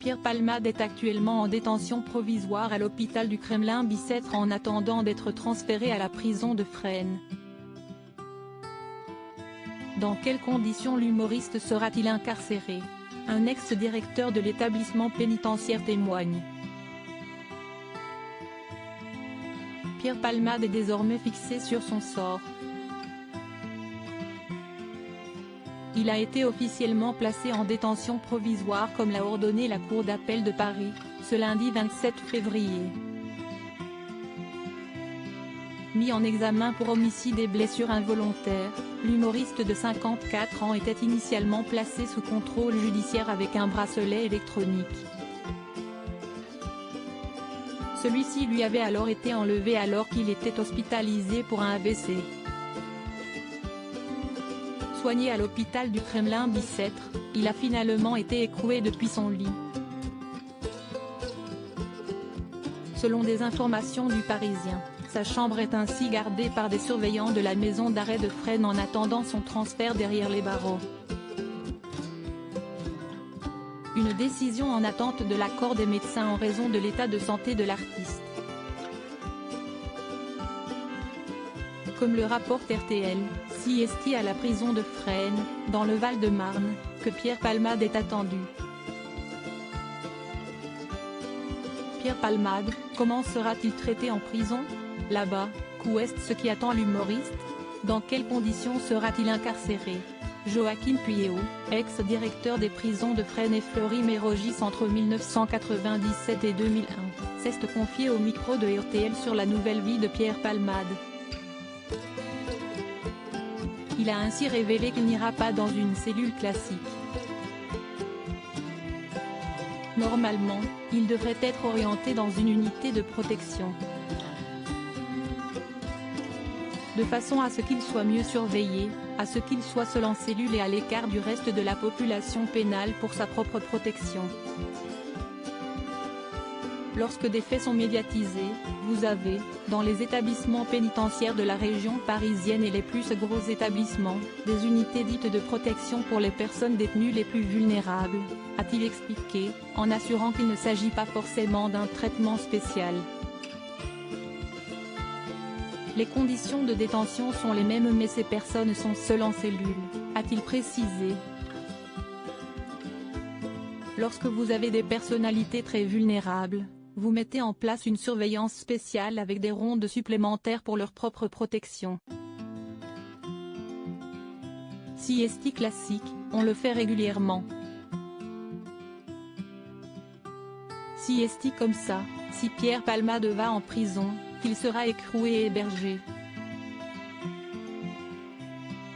Pierre Palmade est actuellement en détention provisoire à l'hôpital du Kremlin-Bicêtre en attendant d'être transféré à la prison de Fresnes. Dans quelles conditions l'humoriste sera-t-il incarcéré? Un ex-directeur de l'établissement pénitentiaire témoigne. Pierre Palmade est désormais fixé sur son sort. Il a été officiellement placé en détention provisoire comme l'a ordonné la Cour d'appel de Paris, ce lundi 27 février. Mis en examen pour homicide et blessures involontaires, l'humoriste de 54 ans était initialement placé sous contrôle judiciaire avec un bracelet électronique. Celui-ci lui avait alors été enlevé alors qu'il était hospitalisé pour un AVC. Soigné à l'hôpital du Kremlin-Bicêtre, il a finalement été écroué depuis son lit. Selon des informations du Parisien, sa chambre est ainsi gardée par des surveillants de la maison d'arrêt de Fresnes en attendant son transfert derrière les barreaux. Une décision en attente de l'accord des médecins en raison de l'état de santé de l'artiste. Comme le rapporte RTL, c'est à la prison de Fresnes, dans le Val-de-Marne, que Pierre Palmade est attendu. Pierre Palmade, comment sera-t-il traité en prison? Là-bas, qu'est ce qui attend l'humoriste? Dans quelles conditions sera-t-il incarcéré? Joachim Pueyo, ex-directeur des prisons de Fresnes et Fleury-Mérogis entre 1997 et 2001, s'est confié au micro de RTL sur la nouvelle vie de Pierre Palmade. Il a ainsi révélé qu'il n'ira pas dans une cellule classique. Normalement, il devrait être orienté dans une unité de protection, de façon à ce qu'il soit mieux surveillé, à ce qu'il soit seul en cellule et à l'écart du reste de la population pénale pour sa propre protection. Lorsque des faits sont médiatisés, vous avez, dans les établissements pénitentiaires de la région parisienne et les plus gros établissements, des unités dites de protection pour les personnes détenues les plus vulnérables, a-t-il expliqué, en assurant qu'il ne s'agit pas forcément d'un traitement spécial. Les conditions de détention sont les mêmes mais ces personnes sont seules en cellule, a-t-il précisé. Lorsque vous avez des personnalités très vulnérables, vous mettez en place une surveillance spéciale avec des rondes supplémentaires pour leur propre protection. C'est classique, on le fait régulièrement. C'est comme ça, si Pierre Palmade va en prison, qu'il sera écroué et hébergé.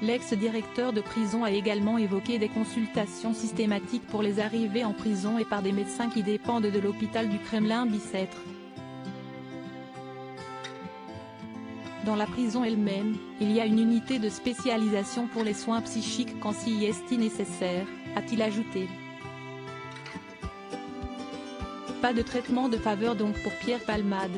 L'ex-directeur de prison a également évoqué des consultations systématiques pour les arrivées en prison et par des médecins qui dépendent de l'hôpital du Kremlin-Bicêtre. Dans la prison elle-même, il y a une unité de spécialisation pour les soins psychiques quand c'est nécessaire, a-t-il ajouté. Pas de traitement de faveur donc pour Pierre Palmade.